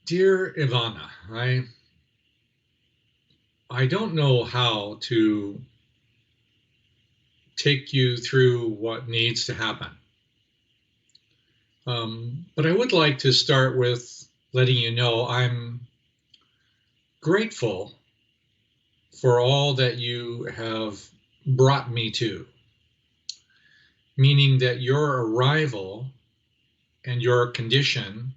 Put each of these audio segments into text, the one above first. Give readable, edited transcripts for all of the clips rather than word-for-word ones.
Dear Ivana, I don't know how to take you through what needs to happen. But I would like to start with letting you know I'm grateful for all that you have brought me to, meaning that your arrival and your condition,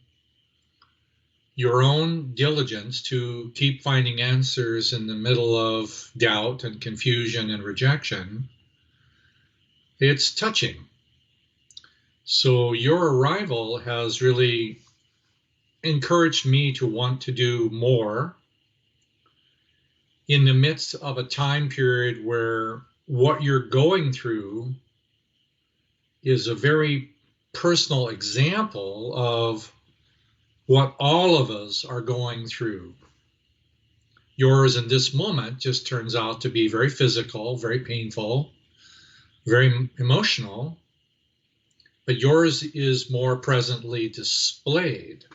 your own diligence to keep finding answers in the middle of doubt and confusion and rejection, it's touching. So your arrival has really encouraged me to want to do more in the midst of a time period where what you're going through is a very personal example of what all of us are going through. Yours in this moment just turns out to be very physical, very painful, very emotional, but yours is more presently displayed.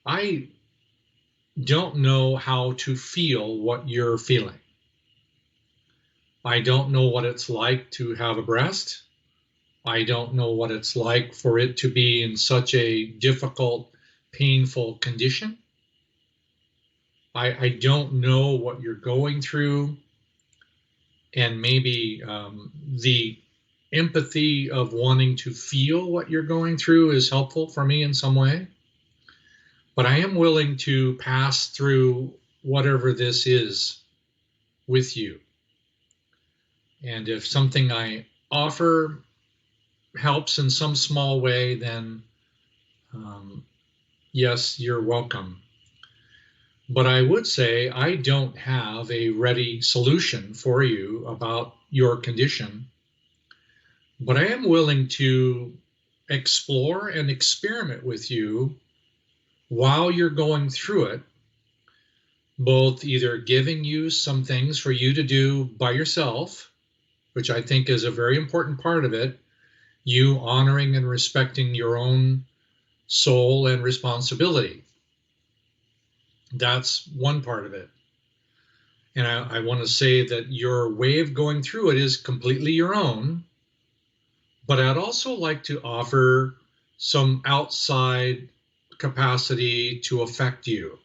I don't know how to feel what you're feeling. I don't know what it's like to have a breast. I don't know what it's like for it to be in such a difficult, painful condition. I don't know what you're going through, and maybe the empathy of wanting to feel what you're going through is helpful for me in some way. But I am willing to pass through whatever this is with you. And if something I offer helps in some small way, then yes, you're welcome. But I would say I don't have a ready solution for you about your condition. But I am willing to explore and experiment with you while you're going through it, both either giving you some things for you to do by yourself, which I think is a very important part of it, you honoring and respecting your own soul and responsibility. That's one part of it. And I want to say that your way of going through it is completely your own, but I'd also like to offer some outside capacity to affect you.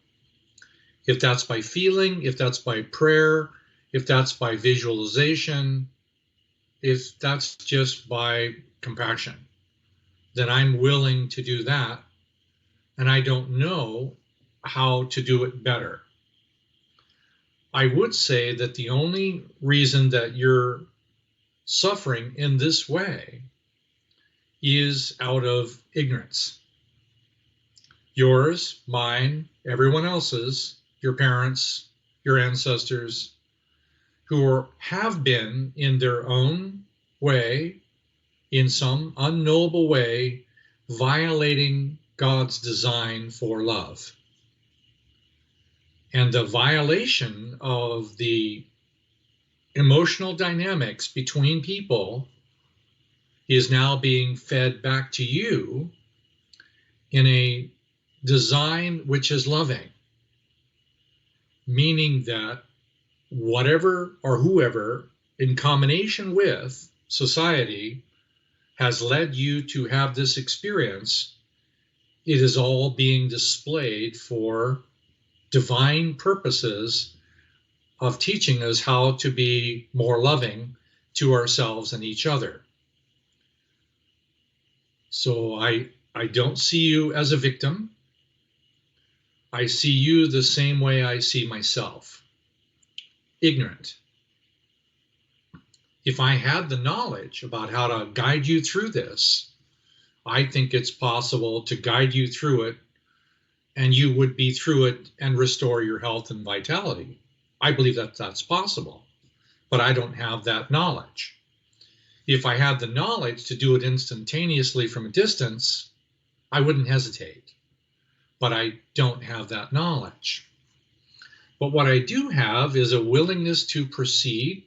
If that's by feeling, if that's by prayer, if that's by visualization, if that's just by compassion, then I'm willing to do that. And I don't know how to do it better. I would say that the only reason that you're suffering in this way is out of ignorance. Yours, mine, everyone else's, your parents, your ancestors, who have been in their own way, in some unknowable way, violating God's design for love. And the violation of the emotional dynamics between people is now being fed back to you in a design which is loving, meaning that whatever or whoever, in combination with society, has led you to have this experience, it is all being displayed for divine purposes of teaching us how to be more loving to ourselves and each other. So I don't see you as a victim. I see you the same way I see myself, ignorant. If I had the knowledge about how to guide you through this, I think it's possible to guide you through it, and you would be through it and restore your health and vitality. I believe that that's possible, but I don't have that knowledge. If I had the knowledge to do it instantaneously from a distance, I wouldn't hesitate, but I don't have that knowledge. But what I do have is a willingness to proceed,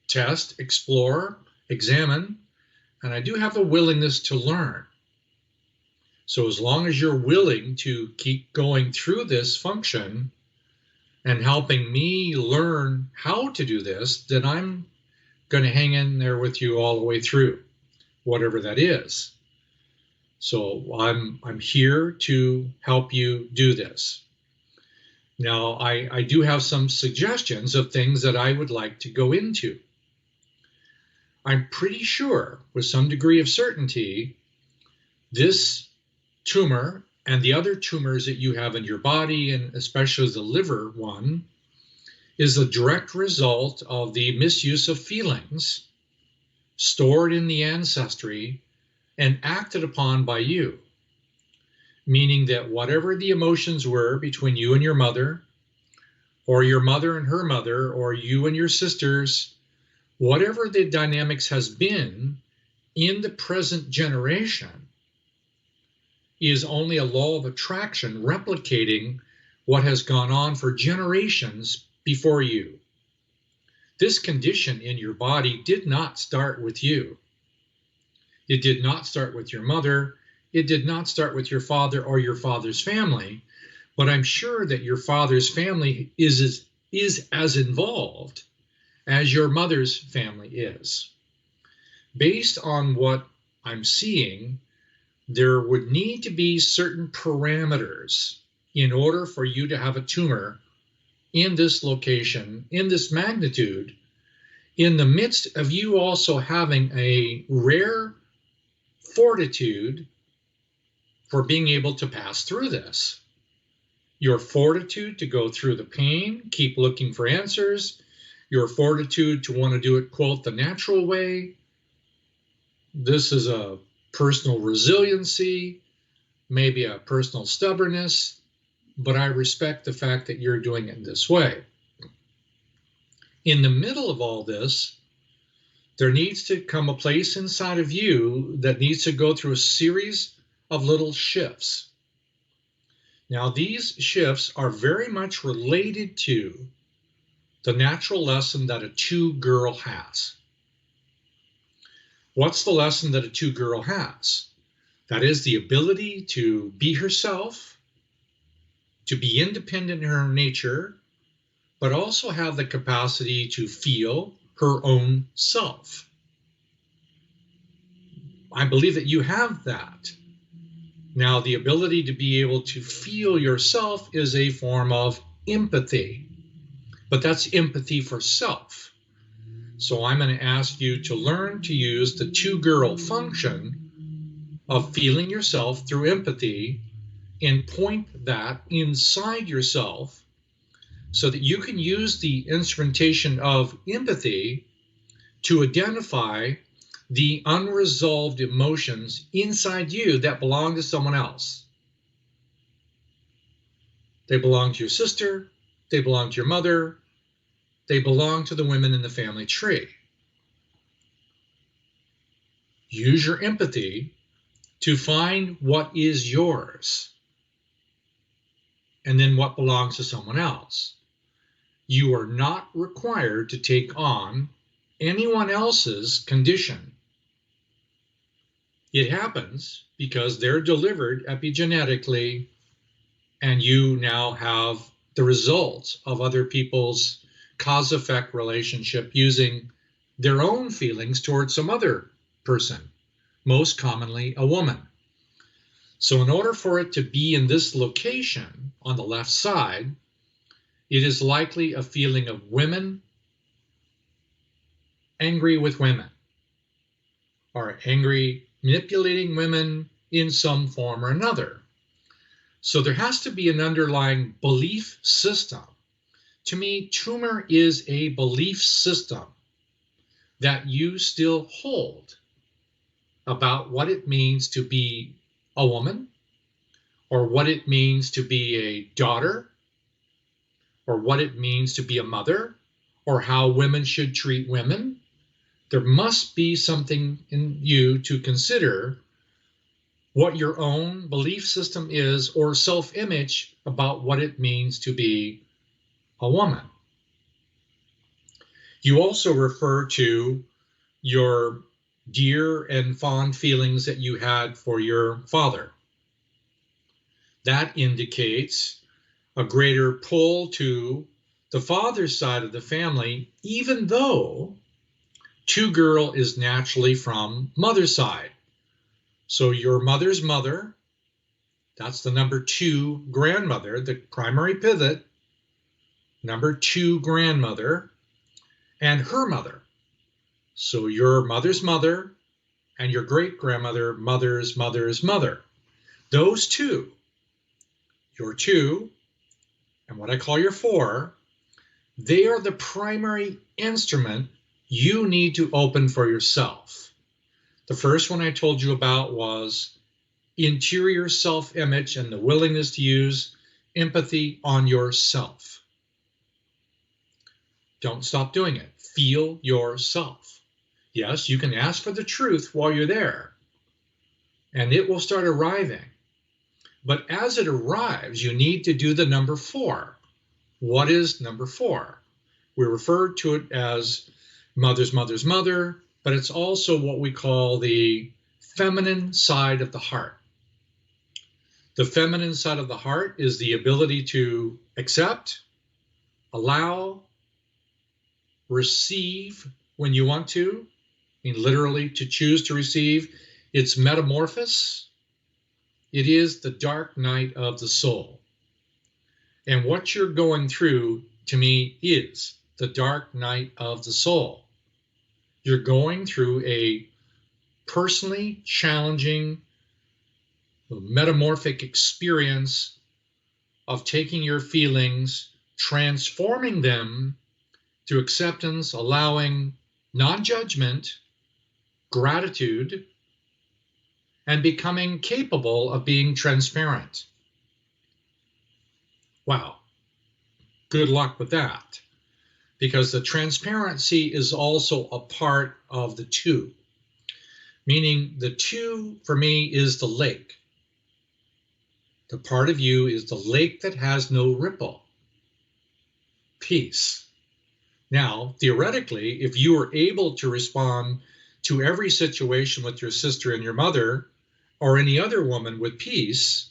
test, explore, examine, and I do have a willingness to learn. So as long as you're willing to keep going through this function and helping me learn how to do this, then I'm going to hang in there with you all the way through, whatever that is. So I'm here to help you do this. Now, I do have some suggestions of things that I would like to go into. I'm pretty sure, with some degree of certainty, this tumor and the other tumors that you have in your body, and especially the liver one, is a direct result of the misuse of feelings stored in the ancestry and acted upon by you. Meaning that whatever the emotions were between you and your mother, or your mother and her mother, or you and your sisters, whatever the dynamics has been in the present generation is only a law of attraction replicating what has gone on for generations before you. This condition in your body did not start with you. It did not start with your mother. It did not start with your father or your father's family, but I'm sure that your father's family is as involved as your mother's family is. Based on what I'm seeing, there would need to be certain parameters in order for you to have a tumor in this location, in this magnitude, in the midst of you also having a rare fortitude for being able to pass through this. Your fortitude to go through the pain, keep looking for answers, your fortitude to want to do it, quote, the natural way. This is a personal resiliency, maybe a personal stubbornness, but I respect the fact that you're doing it this way. In the middle of all this, there needs to come a place inside of you that needs to go through a series of little shifts. Now, these shifts are very much related to the natural lesson that a two-girl has. What's the lesson that a two-girl has? That is the ability to be herself, to be independent in her nature, but also have the capacity to feel her own self. I believe that you have that. Now, the ability to be able to feel yourself is a form of empathy, but that's empathy for self. So I'm going to ask you to learn to use the two-girl function of feeling yourself through empathy and point that inside yourself so that you can use the instrumentation of empathy to identify the unresolved emotions inside you that belong to someone else. They belong to your sister, they belong to your mother, they belong to the women in the family tree. Use your empathy to find what is yours and then what belongs to someone else. You are not required to take on anyone else's condition. It happens because they're delivered epigenetically, and you now have the results of other people's cause-effect relationship using their own feelings towards some other person, most commonly a woman. So in order for it to be in this location on the left side, it is likely a feeling of women angry with women, or angry manipulating women in some form or another. So there has to be an underlying belief system. To me, tumor is a belief system that you still hold about what it means to be a woman, or what it means to be a daughter, or what it means to be a mother, or how women should treat women. There must be something in you to consider what your own belief system is, or self-image about what it means to be a woman. You also refer to your dear and fond feelings that you had for your father. That indicates a greater pull to the father's side of the family, even though 2-girl is naturally from mother's side. So your mother's mother, that's the number 2 grandmother, the primary pivot, number 2 grandmother, and her mother. So your mother's mother and your great-grandmother, mother's mother's mother. Those two, your 2 and what I call your 4, they are the primary instrument you need to open for yourself. The first one I told you about was interior self-image and the willingness to use empathy on yourself. Don't stop doing it. Feel yourself. Yes, you can ask for the truth while you're there, and it will start arriving. But as it arrives, you need to do the number 4. What is number 4? We refer to it as mother's mother's mother, but it's also what we call the feminine side of the heart. The feminine side of the heart is the ability to accept, allow, receive when you want to, I mean literally to choose to receive. It's metamorphosis. It is the dark night of the soul. And what you're going through, to me, is the dark night of the soul. You're going through a personally challenging, metamorphic experience of taking your feelings, transforming them through acceptance, allowing, non-judgment, gratitude, and becoming capable of being transparent. Wow, good luck with that, because the transparency is also a part of the 2, meaning the 2 for me is the lake. The part of you is the lake that has no ripple. Peace. Now, theoretically, if you were able to respond to every situation with your sister and your mother, or any other woman with peace,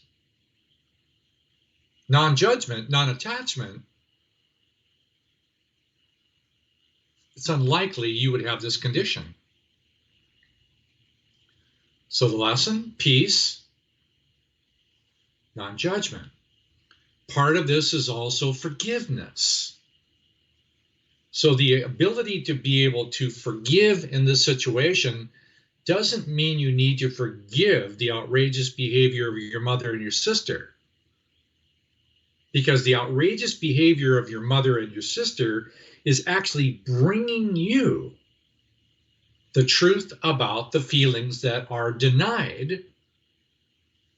non-judgment, non-attachment, it's unlikely you would have this condition. So the lesson, peace, non-judgment. Part of this is also forgiveness. So the ability to be able to forgive in this situation doesn't mean you need to forgive the outrageous behavior of your mother and your sister. Because the outrageous behavior of your mother and your sister is actually bringing you the truth about the feelings that are denied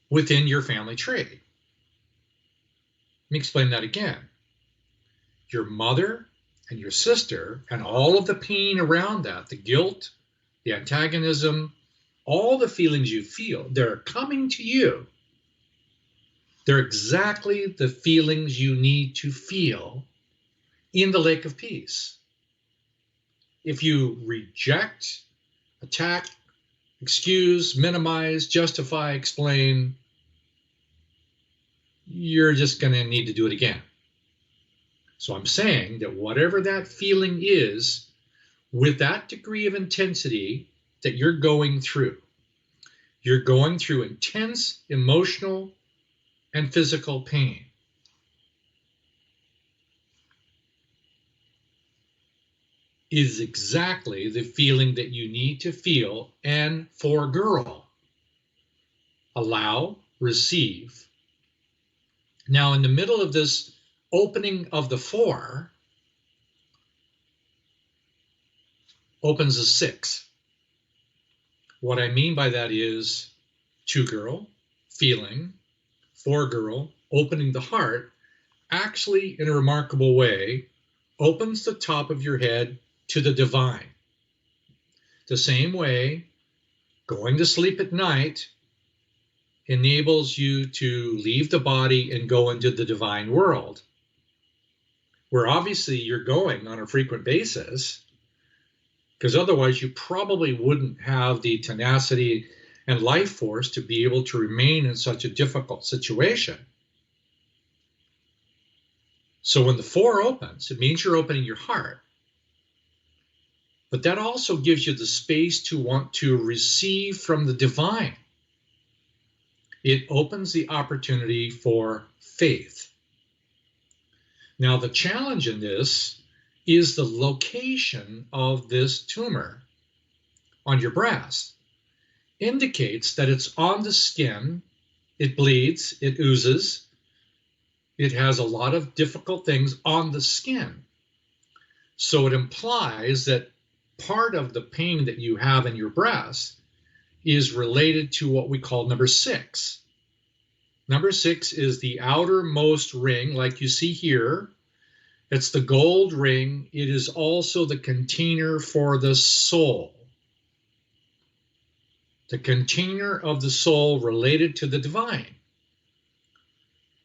within your family tree. Let me explain that again. Your mother and your sister and all of the pain around that, the guilt, the antagonism, all the feelings you feel, they're coming to you. They're exactly the feelings you need to feel in the lake of peace. If you reject, attack, excuse, minimize, justify, explain, you're just going to need to do it again. So I'm saying that whatever that feeling is, with that degree of intensity that you're going through intense emotional and physical pain. Is exactly the feeling that you need to feel, and for girl, allow, receive. Now, in the middle of this opening of the 4, opens a 6. What I mean by that is 2 girl, feeling, 4 girl, opening the heart, actually in a remarkable way, opens the top of your head to the divine. The same way going to sleep at night enables you to leave the body and go into the divine world, where obviously you're going on a frequent basis, because otherwise you probably wouldn't have the tenacity and life force to be able to remain in such a difficult situation. So when the 4 opens, it means you're opening your heart. But that also gives you the space to want to receive from the divine. It opens the opportunity for faith. Now, the challenge in this is the location of this tumor on your breast. Indicates that it's on the skin, it bleeds, it oozes, it has a lot of difficult things on the skin. So it implies that part of the pain that you have in your breast is related to what we call number 6. Number 6 is the outermost ring, like you see here. It's the gold ring. It is also the container for the soul. The container of the soul related to the divine.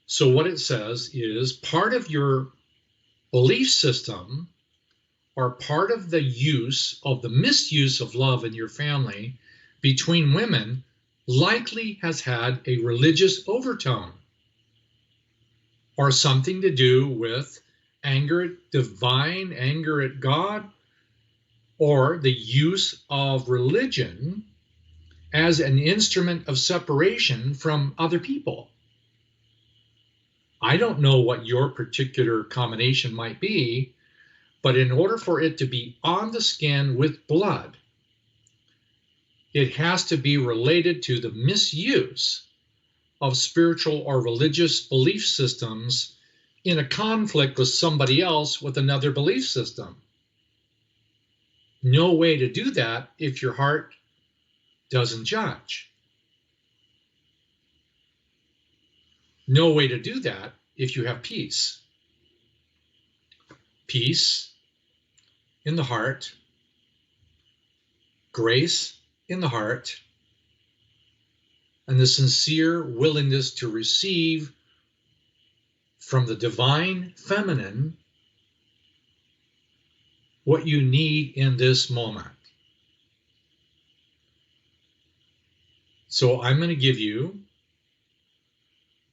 So what it says is part of your belief system or part of the use of the misuse of love in your family between women likely has had a religious overtone or something to do with anger at divine, anger at God, or the use of religion as an instrument of separation from other people. I don't know what your particular combination might be, but in order for it to be on the skin with blood, it has to be related to the misuse of spiritual or religious belief systems in a conflict with somebody else with another belief system. No way to do that if your heart doesn't judge. No way to do that if you have peace. Peace in the heart, grace in the heart, and the sincere willingness to receive from the divine feminine what you need in this moment. So I'm going to give you,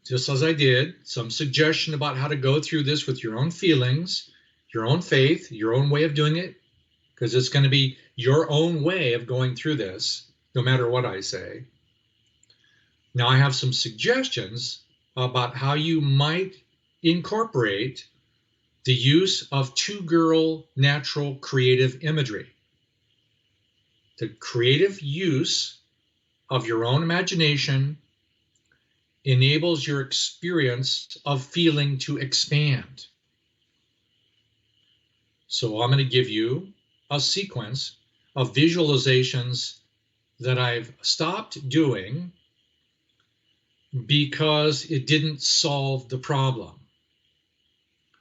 just as I did, some suggestion about how to go through this with your own feelings, your own faith, your own way of doing it, because it's going to be your own way of going through this, no matter what I say. Now I have some suggestions about how you might incorporate the use of 2-girl natural creative imagery. The creative use of your own imagination enables your experience of feeling to expand. So I'm going to give you a sequence of visualizations that I've stopped doing because it didn't solve the problem.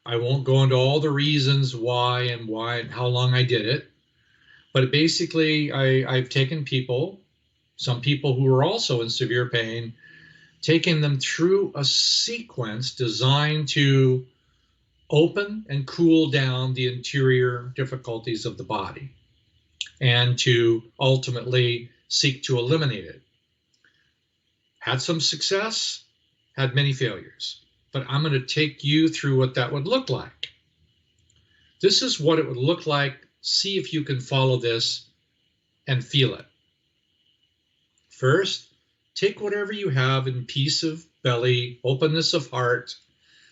I won't go into all the reasons why and how long I did it, but basically I've taken people, some people who are also in severe pain, taking them through a sequence designed to open and cool down the interior difficulties of the body and to ultimately seek to eliminate it. Had some success, had many failures, but I'm going to take you through what that would look like. This is what it would look like. See if you can follow this and feel it. First, take whatever you have in peace of belly, openness of heart,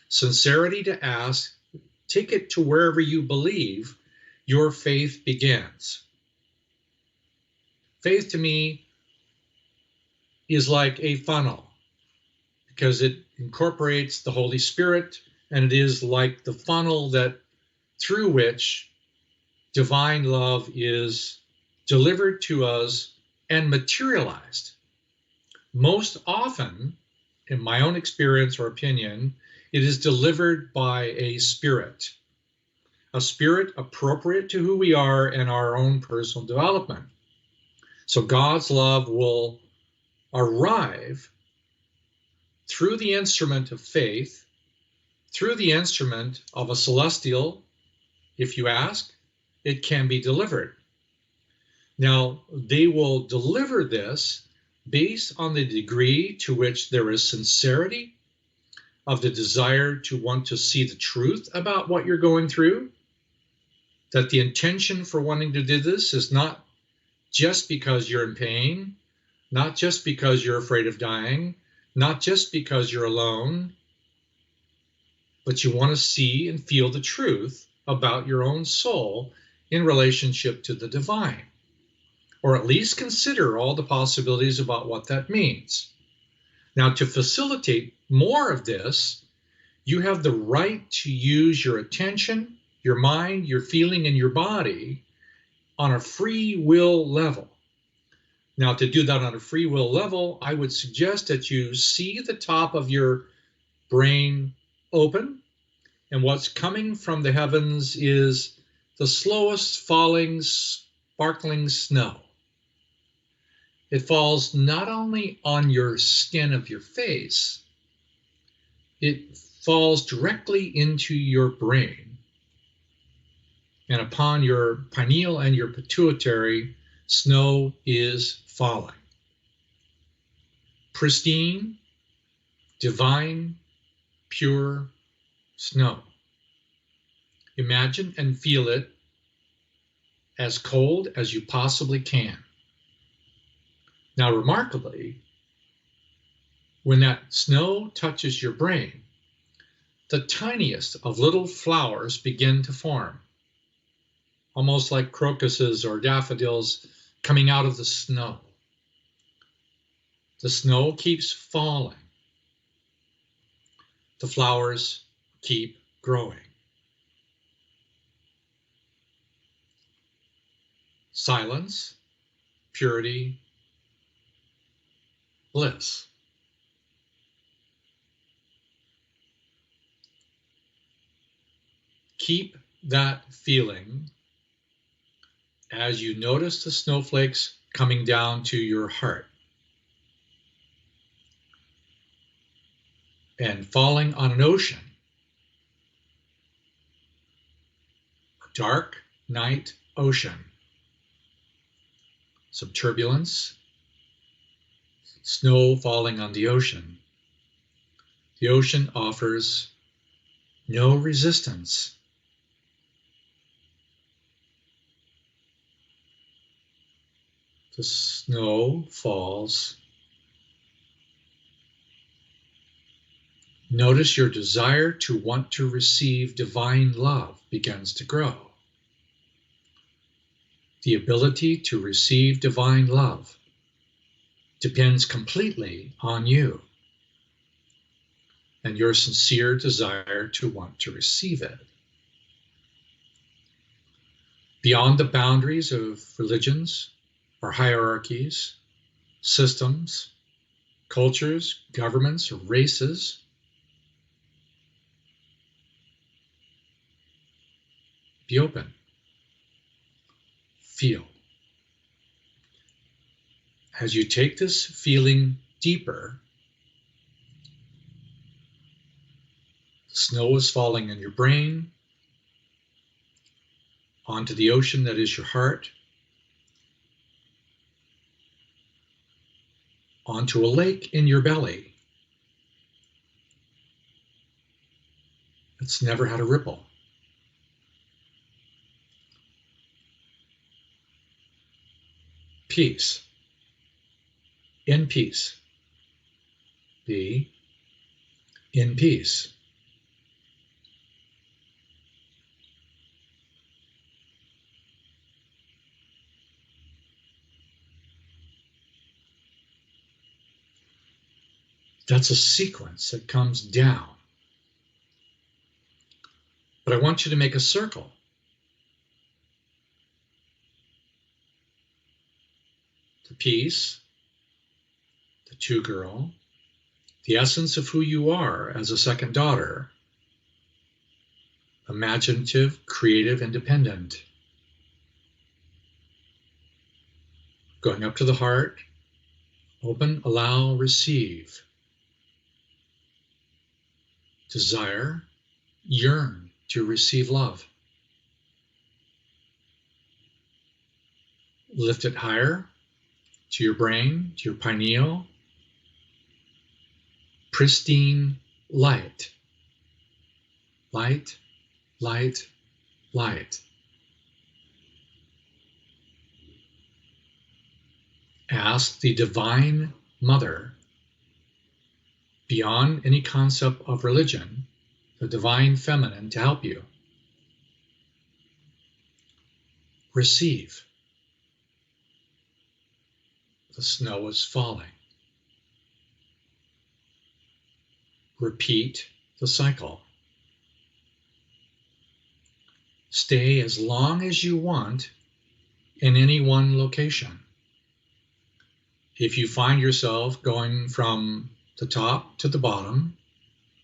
sincerity to ask, take it to wherever you believe your faith begins. Faith to me is like a funnel because it incorporates the Holy Spirit, and it is like the funnel that through which divine love is delivered to us and materialized. Most often, in my own experience or opinion, it is delivered by a spirit appropriate to who we are and our own personal development. So God's love will arrive through the instrument of faith, through the instrument of a celestial. If you ask, it can be delivered. Now, they will deliver this based on the degree to which there is sincerity of the desire to want to see the truth about what you're going through, that the intention for wanting to do this is not just because you're in pain, not just because you're afraid of dying, not just because you're alone, but you want to see and feel the truth about your own soul in relationship to the divine, or at least consider all the possibilities about what that means. Now, to facilitate more of this, you have the right to use your attention, your mind, your feeling, and your body on a free will level. Now, to do that on a free will level, I would suggest that you see the top of your brain open, and what's coming from the heavens is the slowest falling, sparkling snow. It falls not only on your skin of your face, it falls directly into your brain. And upon your pineal and your pituitary, snow is falling. Pristine, divine, pure snow. Imagine and feel it as cold as you possibly can. Now, remarkably, when that snow touches your brain, the tiniest of little flowers begin to form, almost like crocuses or daffodils coming out of the snow. The snow keeps falling. The flowers keep growing. Silence, purity, bliss. Keep that feeling as you notice the snowflakes coming down to your heart and falling on an ocean. A dark night ocean. Some turbulence, snow falling on the ocean. The ocean offers no resistance. The snow falls. Notice your desire to want to receive divine love begins to grow. The ability to receive divine love depends completely on you and your sincere desire to want to receive it. Beyond the boundaries of religions or hierarchies, systems, cultures, governments, or races, be open. Feel. As you take this feeling deeper, snow is falling in your brain, onto the ocean that is your heart, onto a lake in your belly. It's never had a ripple. Peace. In peace. Be in peace. That's a sequence that comes down. But I want you to make a circle. The peace, the two girl, the essence of who you are as a second daughter, imaginative, creative, independent. Going up to the heart, open, allow, receive. Desire, yearn to receive love. Lift it higher, to your brain, to your pineal, pristine light. Light, light, light. Ask the Divine Mother, beyond any concept of religion, the Divine Feminine, to help you. Receive. The snow is falling. Repeat the cycle. Stay as long as you want in any one location. If you find yourself going from the top to the bottom,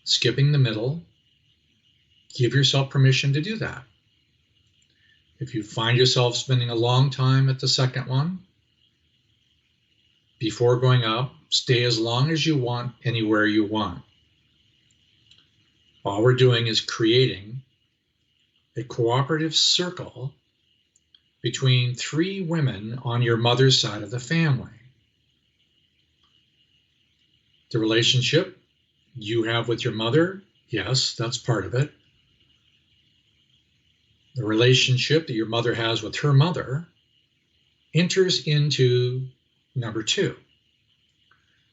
skipping the middle, give yourself permission to do that. If you find yourself spending a long time at the second one, before going up, stay as long as you want anywhere you want. All we're doing is creating a cooperative circle between 3 women on your mother's side of the family. The relationship you have with your mother, yes, that's part of it. The relationship that your mother has with her mother enters into number 2.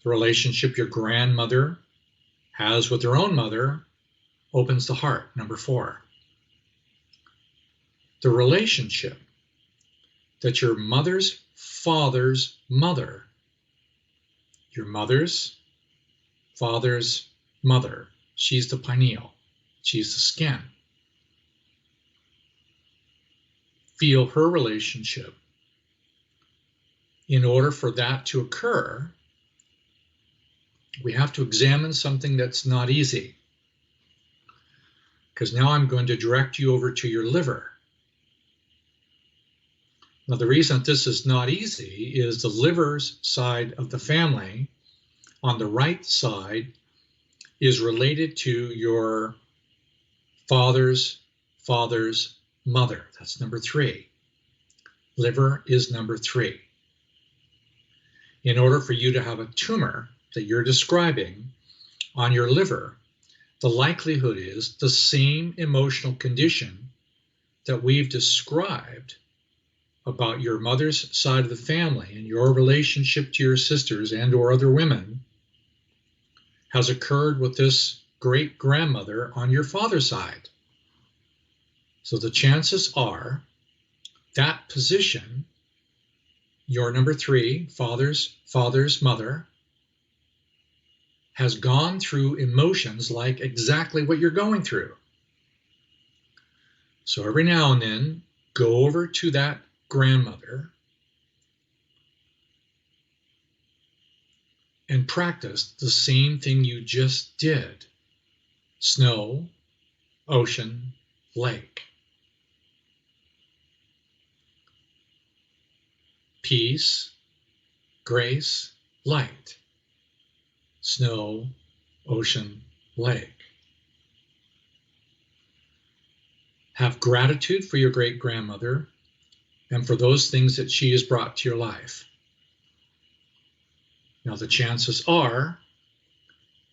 The relationship your grandmother has with her own mother opens the heart, number 4. The relationship that your mother's father's mother, your mother's father's mother, she's the pineal, she's the skin. Feel her relationship. In order for that to occur, we have to examine something that's not easy. Because now I'm going to direct you over to your liver. Now, the reason that this is not easy is the liver's side of the family on the right side is related to your father's father's mother. That's number 3. Liver is number 3. In order for you to have a tumor that you're describing on your liver, the likelihood is the same emotional condition that we've described about your mother's side of the family and your relationship to your sisters and or other women has occurred with this great grandmother on your father's side. So the chances are that position, your number 3, father's mother, has gone through emotions like exactly what you're going through. So every now and then, go over to that grandmother and practice the same thing you just did. Snow, ocean, lake. Peace, grace, light. Snow, ocean, lake. Have gratitude for your great-grandmother and for those things that she has brought to your life. Now, the chances are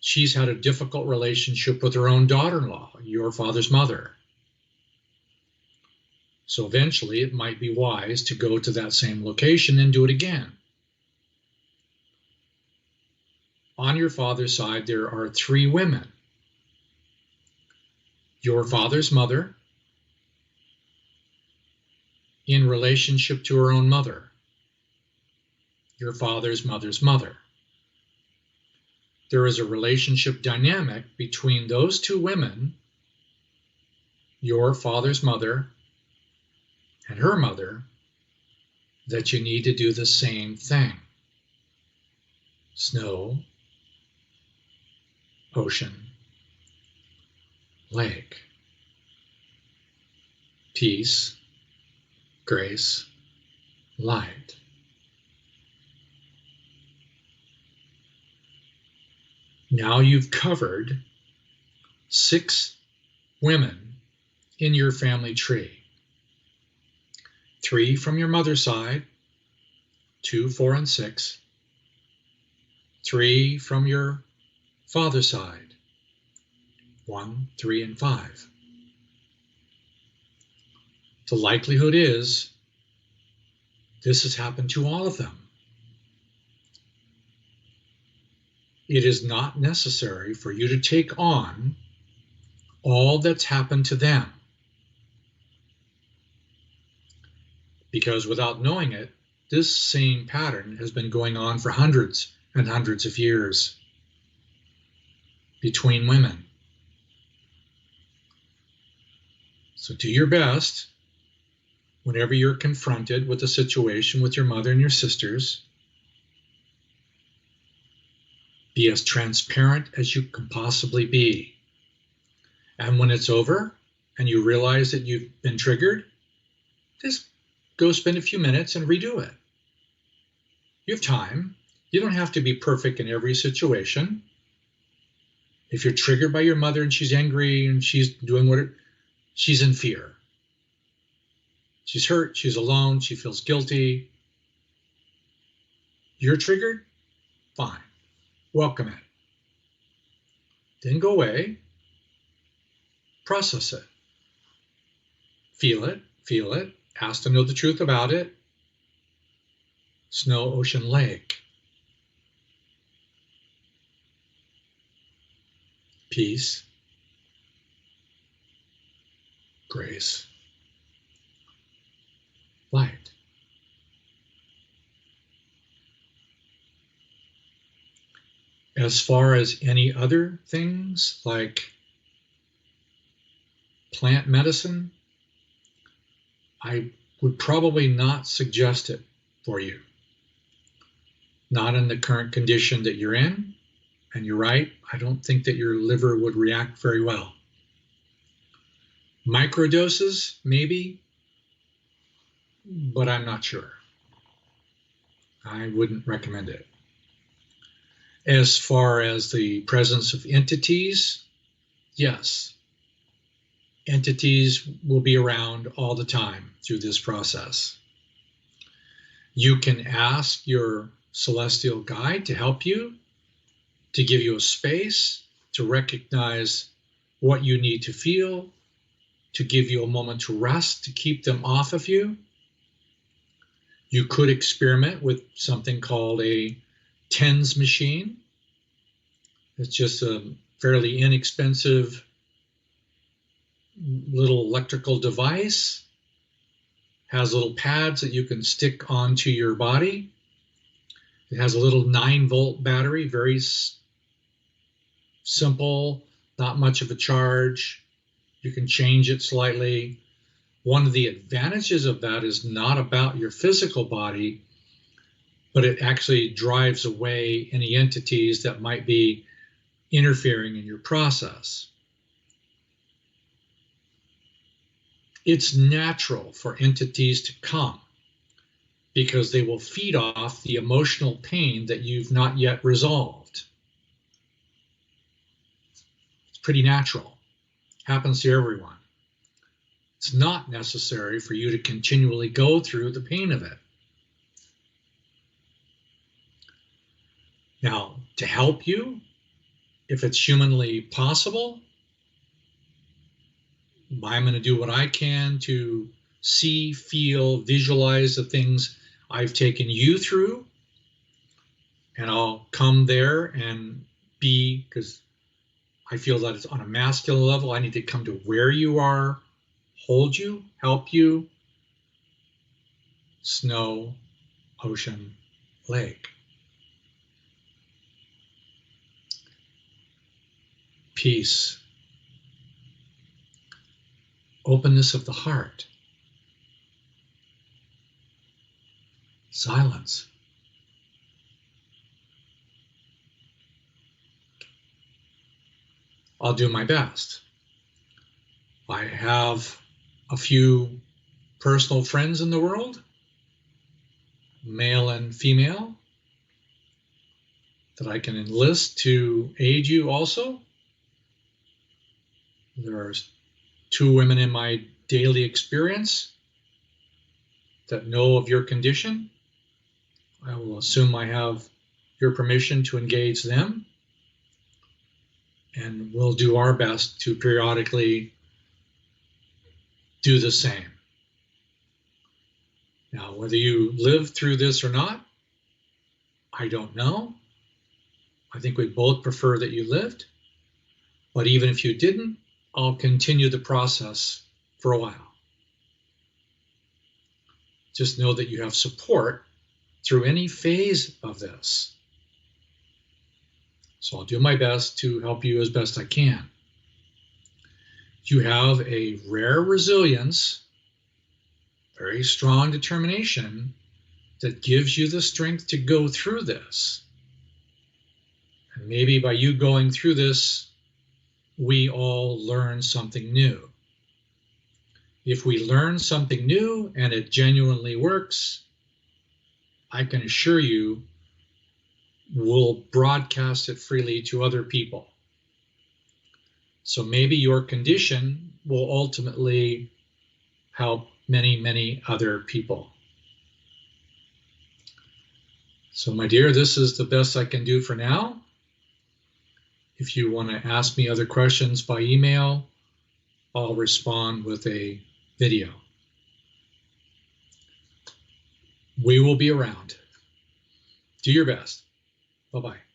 she's had a difficult relationship with her own daughter-in-law, your father's mother. So eventually it might be wise to go to that same location and do it again. On your father's side, there are 3 women. Your father's mother, in relationship to her own mother. Your father's mother's mother. There is a relationship dynamic between those 2 women, your father's mother and her mother, that you need to do the same thing. Snow, ocean, lake. Peace, grace, light. Now you've covered 6 women in your family tree. 3 from your mother's side, 2, 4, and 6. 3 from your father's side. 1, 3, and 5. The likelihood is this has happened to all of them. It is not necessary for you to take on all that's happened to them, because without knowing it, this same pattern has been going on for hundreds and hundreds of years between women. So do your best whenever you're confronted with a situation with your mother and your sisters. Be as transparent as you can possibly be. And when it's over and you realize that you've been triggered, just go spend a few minutes and redo it. You have time. You don't have to be perfect in every situation. If you're triggered by your mother and she's angry and she's doing she's in fear. She's hurt, she's alone, she feels guilty. You're triggered? Fine. Welcome it. Then go away. Process it. Feel it. Ask to know the truth about it. Snow, ocean, lake. Peace. Grace. Light. As far as any other things like plant medicine, I would probably not suggest it for you. Not in the current condition that you're in. And you're right, I don't think that your liver would react very well. Microdoses, maybe, but I'm not sure. I wouldn't recommend it. As far as the presence of entities, yes. Entities will be around all the time through this process. You can ask your celestial guide to help you, to give you a space to recognize what you need to feel, to give you a moment to rest, to keep them off of you. You could experiment with something called a TENS machine. It's just a fairly inexpensive little electrical device. Has little pads that you can stick onto your body. It has a little 9-volt battery, very simple, not much of a charge. You can change it slightly. One of the advantages of that is not about your physical body, but it actually drives away any entities that might be interfering in your process. It's natural for entities to come because they will feed off the emotional pain that you've not yet resolved. It's pretty natural. Happens to everyone. It's not necessary for you to continually go through the pain of it. Now, to help you, if it's humanly possible, I'm going to do what I can to see, feel, visualize the things I've taken you through, and I'll come there and be, because I feel that it's on a masculine level, I need to come to where you are, hold you, help you. Snow, ocean, lake. Peace. Openness of the heart. Silence. I'll do my best. I have a few personal friends in the world, male and female, that I can enlist to aid you also. There's 2 women in my daily experience that know of your condition. I will assume I have your permission to engage them, and we'll do our best to periodically do the same. Now, whether you live through this or not, I don't know. I think we both prefer that you lived, but even if you didn't, I'll continue the process for a while. Just know that you have support through any phase of this. So I'll do my best to help you as best I can. You have a rare resilience, very strong determination that gives you the strength to go through this. And maybe by you going through this, we all learn something new. If we learn something new and it genuinely works, I can assure you we'll broadcast it freely to other people. So maybe your condition will ultimately help many, many other people. So my dear, this is the best I can do for now. If you want to ask me other questions by email, I'll respond with a video. We will be around. Do your best. Bye-bye.